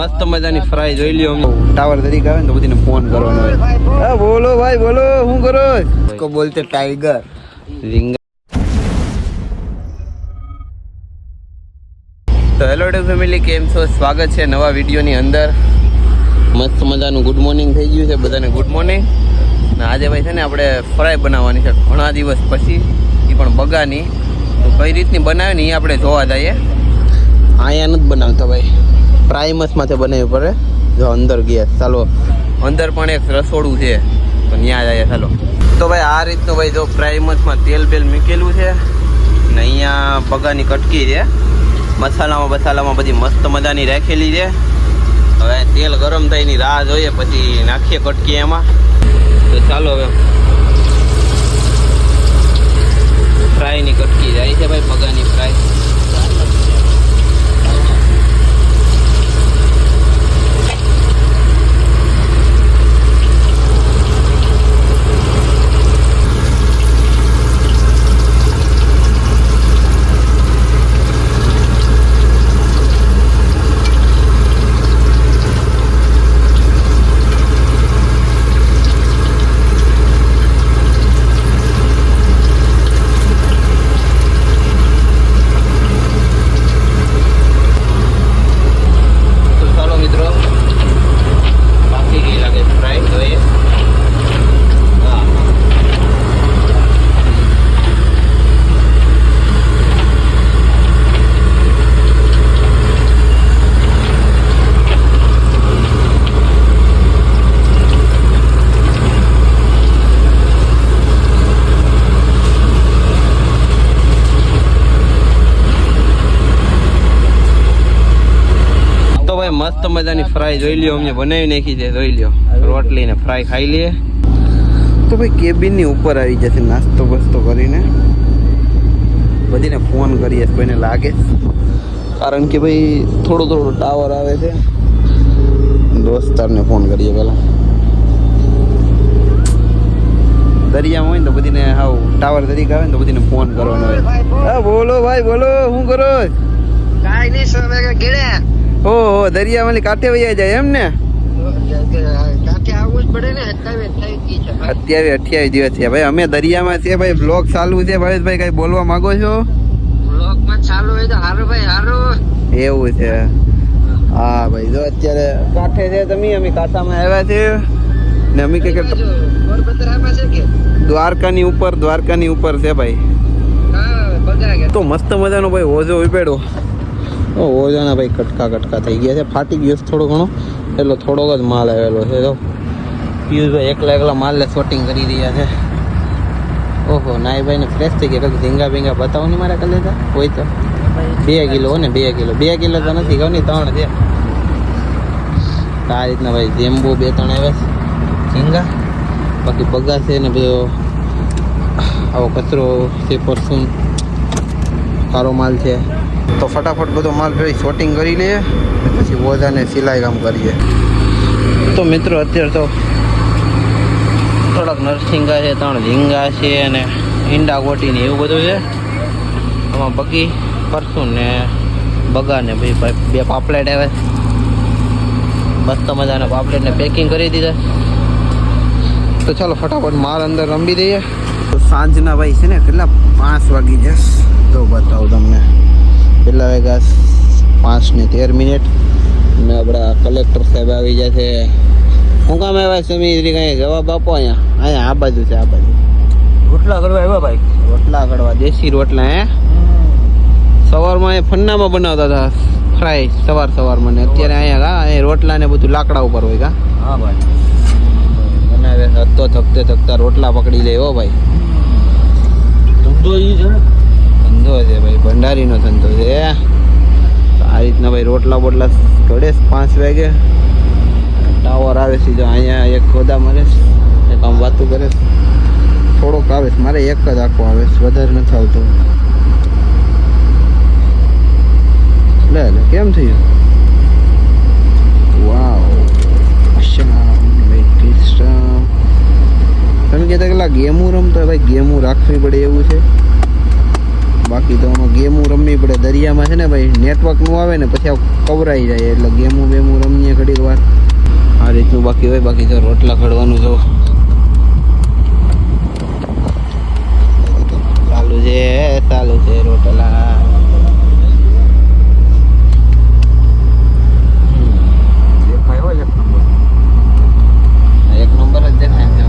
મસ્ત મજાની ફ્રાય જોઈ લ્યો. ટાવર તરીકે આવે ને તો બધીને ફોન કરવાનો હોય. હા બોલો ભાઈ બોલો, શું કરો? इसको बोलते टाइगर रिंगा. તો હેલો ડે ફેમિલી, કેમ છો? સ્વાગત છે નવા વિડીયોની અંદર. મસ્ત મજાનું ગુડ મોર્નિંગ થઈ ગયું છે બધાને. Good morning. ને આજે ભાઈ છે ને આપણે ફ્રાય બનાવવાની છે ઘણા દિવસ પછી, એ પણ બગાની. તો કઈ રીતની બનાવે ને એ આપણે જોવા જઈએ. અહીંયા નથી બનાવતા ભાઈ, પ્રાઇમસમાંથી બનાવવી પડે. જો અંદર ગયા, ચાલો અંદર પણ એક રસોડું છે તો ત્યાં જઈએ ચાલો. તો ભાઈ આ રીતનું ભાઈ જો પ્રાઇમસમાં તેલ બેલ મૂકેલું છે ને અહીંયા બગાની કટકી છે. મસાલામાં બધી મસ્ત મજાની રાખેલી છે. હવે તેલ ગરમ થાય એની રાહ જોઈએ પછી નાખીએ કટકી એમાં. તો ચાલો હવે ફ્રાયની કટકી જાય છે ભાઈ, બગાની ફ્રાય. મસ્ત મજાની ફ્રાય જોઈ લ્યો, અમને બનાવી નાખી છે. જોઈ લ્યો રોટલી ને ફ્રાય ખાઈ લઈએ. તો ભાઈ કેબિનની ઉપર આવી જશે નાસ્તો બસ્તો કરીને. બધીને ફોન કરીએ કોઈને લાગે, કારણ કે ભાઈ થોડો ટાવર આવે છે. દોસ્તારને ફોન કરીએ પેલા. દરિયામાં હોય ને તો બધીને હાવ ટાવર તરીકે આવે ને તો બધીને ફોન કરવાનો હોય. હા બોલો ભાઈ બોલો, શું કરો? કાઈ નહીં સર, ગેડે. ઓહો, દરિયામાં કાંઠે વૈયા જાય એમ ને? કાંઠે આવવું જ પડે ને. 28 દિવસ છે ભાઈ અમે દરિયામાં છે ભાઈ. બ્લોગ ચાલુ છે ભાવેશભાઈ, કઈ બોલવા માંગો છો? બ્લોગમાં ચાલુ હોય તો હારું ભાઈ હારું. એવું છે? હા ભાઈ જો અત્યારે કાંઠે છે તમે, અમે કાંઠામાં આવ્યા છે ને. અમે કે પોરબંદરમાં છે કે દ્વારકાની ઉપર છે ભાઈ. તો મસ્ત મજાનો ભાઈ ઓઝો ઉપાડ્યો. ઓજાના ભાઈ કટકા થઈ ગયા છે. ફાટી ગયો થોડો ઘણો, એટલો થોડોક જ માલ આવેલો છે. તો પિયુષભાઈ એકલા માલને શોટિંગ કરી રહ્યા છે. ઓહો, નાઈભાઈ ને ફ્રેશ થઈ ગયા. ઝીંગા બતાવો ને મારા કલે હોય તો 2 કિલો ને 2 કિલો તો નથી કહું, 3 છે. આ રીતના ભાઈ જેમ્બો 2-3 આવ્યા છે ઝીંગા. બાકી બગા છે ને બધો આવો કચરો છે, પરસું સારો માલ છે. તો ફટાફટ બધો માલ ભાઈ શોટિંગ કરી લઈએ, પછી ઓજાને સિલાઈ કામ કરીએ. તો મિત્રો અત્યારે તો થોડાક નરસિંગા છે, 3 ઝીંગા છે અને ઈંડા ગોટી ને એવું બધું છે. આમાં બગી પરસું ને બગા ને ભાઈ 2 પાપલેટ આવે. મસ્ત મજાના પાપલેટને પેકિંગ કરી દીધા. તો ચાલો ફટાફટ માલ અંદર રમી દઈએ. તો સાંજના ભાઈ છે ને કેટલા 5 વાગી જશે તો બતાવું તમને. પહેલા વાગ્યા 5:13 ને આપણા કલેક્ટર સાહેબ આવી જાય છે. શું કામ આવ્યા છે? કઈ જવાબ આપો. અહીંયા આ બાજુ છે, આ બાજુ રોટલા કરવા આવ્યા ભાઈ. રોટલા કરવા, દેશી રોટલા. સવારમાં એ ફન્નામાં બનાવતા હતા ફ્રાય સવારમાં, ને અત્યારે અહીંયા રોટલા ને બધું લાકડા ઉપર હોય કા. હા ભાઈ બનાવે હતો. થકતા રોટલા પકડી લે. હો ભાઈ ધંધો છે ભાઈ, ભંડારીનો ધંધો છે. આ રીતના ભાઈ રોટલા બોટલા ઘડે 5 વાગે. ટાવર આવે સીધો અહીંયા. એક ખોદા મારે, એક આમ વાતું કરે. થોડોક આવે મારે, એક જ આખો આવે, વધારે નથી આવતો. લે કેમ થયું? વાવ, ભાઈ કૃષ્ણ. તમે કહેતા કેટલા ગેમું રમતો ભાઈ? ગેમું રાખવી પડે એવું છે. બાકી તો આમાં ગેમો રમવી પડે. દરિયામાં છે ને ભાઈ નેટવર્ક નું આવે ને પછી કવરાઈ જાય એટલે ગેમો રમીએ ઘડીક વાર આ રીતનું. બાકી હોય બાકી તો રોટલા ખડવાનું જો ચાલુ છે રોટલા. એક નંબર જ દેખાય છે.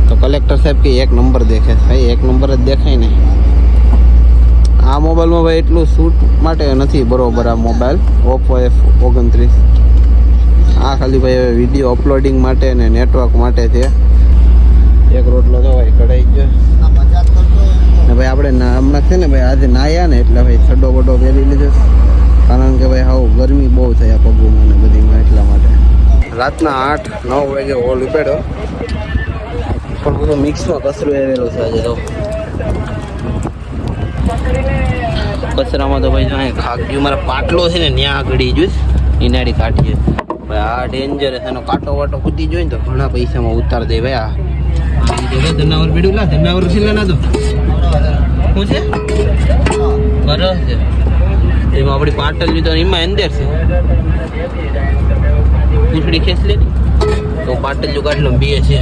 તો કલેક્ટર સાહેબ કે એક નંબર દેખે ભાઈ, એક નંબર જ દેખાય ને. આ મોબાઈલમાં ભાઈ એટલું શૂટ માટે નથી બરોબર. આ મોબાઈલ ઓપ્પો F29 આ ખાલી ભાઈ વિડીયો અપલોડિંગ માટે ને નેટવર્ક માટે છે. એક રોટલો તો ભાઈ કઢાઈ ગયો ને ભાઈ. આપણે હમણાં છે ને ભાઈ આજે નાયા ને એટલે ભાઈ છડો બડો પહેરી લીધો કારણ કે ભાઈ હાવ ગરમી બહુ થઈ આ પગુમાં ને બધીમાં એટલા માટે. રાતના 8-9 વાગે હોલ ઉપાડ્યો પણ બધું મિક્સમાં કચરું આવેલું છે આજે તો. કચરામાં તો ભાઈ જો ખાક ગયું મારા પાટલો છે ને ત્યાં આગળ જોઈશ ઇનાડી કાઢીએ ભાઈ. આ ડેન્જર છે એનો કાંટો વાટો કૂદી જોઈ ને તો ઘણા પૈસામાં ઉતાર દે ભાઈ. આ જનાવર પીડ્યું લા જનાવર છેલ્લા ના તો શું છે બરસ છે એમાં આપણી પાટલ લીધો એમાં અંદર છે પૂછડી ખેંચ લે તો પાટલ જો કાઢલો બે છે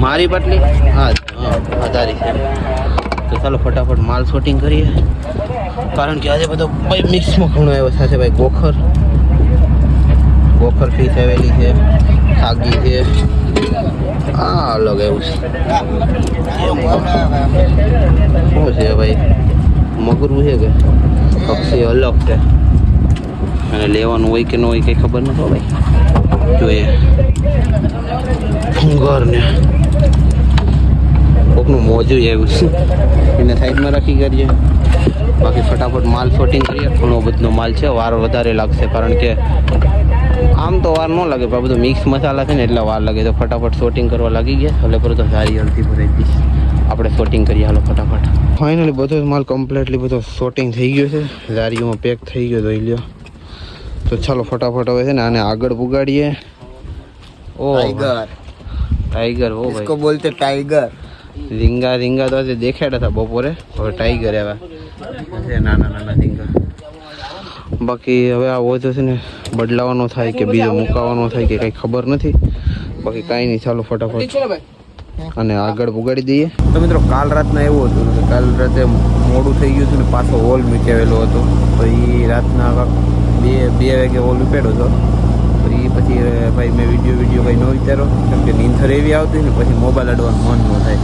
મારી પાટલી હા વધારી છે. તો ચાલો ફટાફટ માલ શોટિંગ કરીએ કારણ કે આજે બધો ભાઈ મિક્સમાં ઘણો આવ્યો સાથે ભાઈ. ગોખર ફીસ આવેલી છે, ખાગી છે, આ અલગ એવું છે. શું છે ભાઈ મગરું છે કે પક્ષી અલગ છે અને લેવાનું હોય કે ન હોય કંઈ ખબર નથી ભાઈ. જોઈએ ફુંગર ને કોકનું મોજું આવ્યું છે એને સાઈડમાં રાખી કરીએ. બાકી ફટાફટ માલ શોટિંગ કરીએ. ઘણો બધો માલ છે, વાર વધારે લાગશે કારણ કે આમ તો વાર ન લાગે પણ બધું મિક્સ મસાલા છે ને એટલે વાર લાગે. તો ફટાફટ શોટિંગ કરવા લાગી ગયા એટલે પર તો સારી અડધી ભરાઈ દઈશ. આપણે શોટિંગ કરીએ હાલો ફટાફટ. ફાઇનલી બધો જ માલ કમ્પ્લીટલી બધો શોટિંગ થઈ ગયો છે, લારીઓમાં પેક થઈ ગયો જોઈ લ્યો. તો ચાલો ફટાફટ હવે છે ને આને આગળ પુગાડીએ. ઓ ટાઈગર હો ભાઈ, इसको बोलते टाइगर. રીંગા તો આજે દેખાડ્યા હતા બપોરે. હવે ટાઈગર આવ્યા છે નાના રીંગા. બાકી હવે આ ઓછો છે ને બદલાવાનો થાય કે બીજો મુકાવાનો થાય કે કંઈ ખબર નથી. બાકી કાંઈ નહીં, ચાલો ફટાફટ અને આગળ પુગાડી દઈએ. તો મિત્રો કાલ રાતના એવું હતું કે કાલ રાતે મોડું થઈ ગયું હતું ને પાછો હોલ મૂકેલો હતો. તો એ રાતના બે વાગે હોલ ઉપાડ્યો હતો. તો એ પછી ભાઈ મેં વિડીયો કંઈ ન વિચારો કેમ કે નીંદર એવી આવતી ને પછી મોબાઈલ અડવાનું મન ન થાય.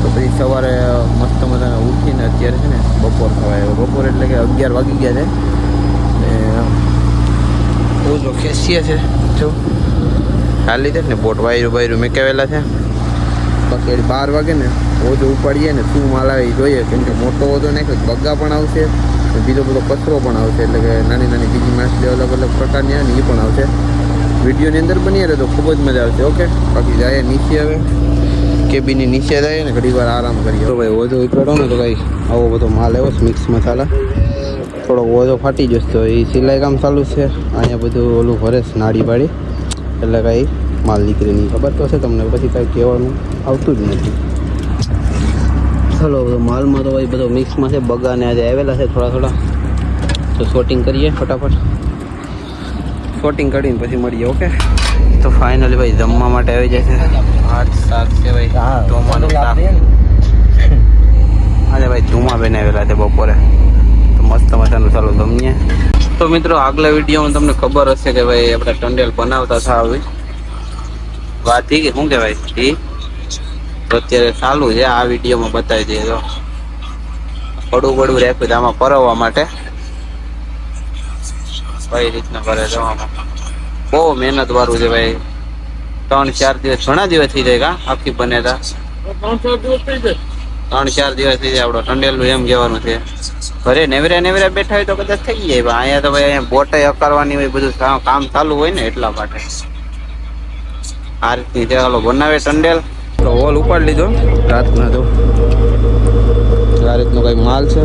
તો પછી સવારે મસ્ત મજાને ઉઠીને અત્યારે છે ને બપોર થવા આવ્યો. બપોર એટલે કે 11 વાગી ગયા છે. ઓજો ખેંચીએ છે જો ખાલી છે ને બોટ વાયરું મેકાવેલા છે. બાકી 12 વાગે ને ઓજો ઉપાડીએ ને શું માલ આવે એ જોઈએ કેમ કે મોટો ઓજો નાખ્યો બગા પણ આવશે બીજો બધો કચરો પણ આવશે એટલે કે નાની બીજી માછલી અલગ અલગ પ્રકારની આવે ને એ પણ આવશે. વિડીયોની અંદર બની રહે તો ખૂબ જ મજા આવશે. ઓકે બાકી જાય નીચે હવે કેબિનની નીચે જાય ને ઘણી વાર આરામ કરીએ. તો ભાઈ ઓજો ઉપાડો ને તો ભાઈ આવો બધો માલ આવ્યો મિક્સ મસાલા. થોડો ઓજો ફાટી જશે તો એ સિલાઈ કામ ચાલુ છે. અહીંયા બધું ઓલું ભરે છે નાડી પાડી એટલે કાંઈ માલ નીકળે નહીં. ખબર તો છે તમને પછી કાંઈ કહેવાનું આવતું જ નથી. ચાલો માલમાં તો ભાઈ બધો મિક્સમાં છે. બગાને આજે આવેલા છે થોડા તો શોટિંગ કરીએ ફટાફટ. શોટિંગ કરીને પછી મળીએ. ઓકે તો ફાઇનલી ભાઈ જમવા માટે આવી જાય છે. 8 શાક છે ભાઈ ટોમાનું શાક. આજે ભાઈ ધુમા બનાવેલા છે બપોરે તો મસ્ત મજાનું ચાલો જમીએ. તો મિત્રો આગલા વિડીયોમાં તમને ખબર હશે કે ભાઈ આપણે ટંડેલ બનાવતા હતા આવી વાત થઈ કે શું કહેવાય એ તો અત્યારે ચાલુ છે. આ વિડીયોમાં બતાવી દઈએ તો પડું રાખ્યું છે આમાં પરવવા માટે. કઈ રીતના કરે છે આમાં બહુ મહેનત વાળું છે ભાઈ. 3-4 દિવસ ઘણા દિવસ થઈ જાય કા આખી બનેતા 3-4 દિવસ થઈ જાય આપણો ટંડેલનું એમ કહેવાનું છે. ઘરે નેવરા બેઠા હોય તો કદાચ થઈ જાય પણ અહીંયા તો ભાઈ અહીંયા બોટે અકારવાની હોય બધું કામ ચાલુ હોય ને એટલા માટે આ રીતની છે. ચાલો બનાવે ટંડેલ. હોલ ઉપાડી લીધો રાતના તો આ રીતનો કઈ માલ છે.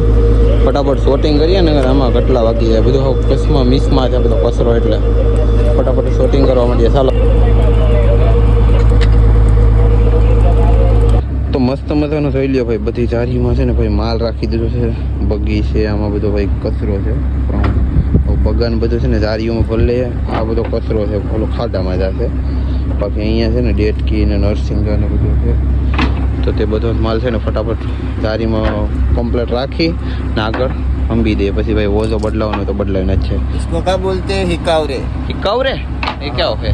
ફટાફટ શોટિંગ કરીએ ને આમાં કેટલા વાગી જાય બધું કચ્છમાં મિક્સમાં છે બધો કચરો એટલે ફટાફટ શોટિંગ કરવા માંડીએ. ચાલો મસ્ત મજાનો જોઈ લ્યો ભાઈ, બધી જારીમાં છે ને ભાઈ માલ રાખી દીધો છે. બગી છે, આમાં બધો ભાઈ કચરો છે. બગાન બધું છે ને જારીઓમાં ભલે, આ બધો કચરો છે ઓલો ખાડામાં જશે. બાકી અહીંયા છે ને ડેટકી ને નર્સિંગ ને બધું છે. તો તે બધો માલ છે ને ફટાફટ જારીમાં કમ્પ્લીટ રાખી ને આગળ અંબી દે. પછી ભાઈ ઓઝો બદલાવાનો તો બદલાવીને જ છે. इसको क्या बोलते हैं? हिकावरे. હિકાવરે એ ક્યાં છે?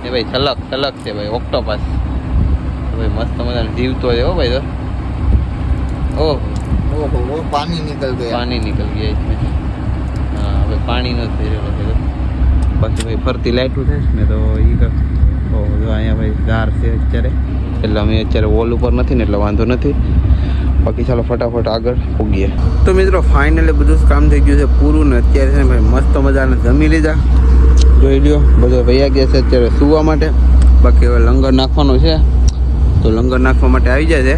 એ ભાઈ છલક છે ભાઈ, ઓક્ટોપસ. ભાઈ મસ્ત મજાનો જીવતો છે હો ભાઈ. તો ઓહ, ओहो, वो पानी निकल गया. પાણી નીકળ ગયા इसमें. હા, હવે પાણીનો જ થઈ રહ્યો છે. બાકી ભાઈ ફરતી લાઈટું છે ને તો એ જો અહીંયા ભાઈ ધાર છે અત્યારે, એટલે અમે અત્યારે વોલ ઉપર નથી ને એટલે વાંધો નથી. બાકી ચાલો ફટાફટ આગળ પૂગીએ. તો મિત્રો ફાઇનલી બધું જ કામ થઈ ગયું છે પૂરું ને અત્યારે છે ને ભાઈ મસ્ત મજાને જમી લીધા. જોઈ લ્યો બધો વૈયા ગયા છે અત્યારે સૂવા માટે. બાકી હવે લંગર નાખવાનું છે તો લંગર નાખવા માટે આવી જાય છે.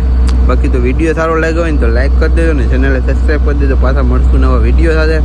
બાકી તો વિડીયો સારો લાગ્યો હોય ને તો લાઈક કરી દેજો ને ચેનલને સબસ્ક્રાઈબ કરી દેજો. પાછા મળશું નવા વિડીયો સાથે.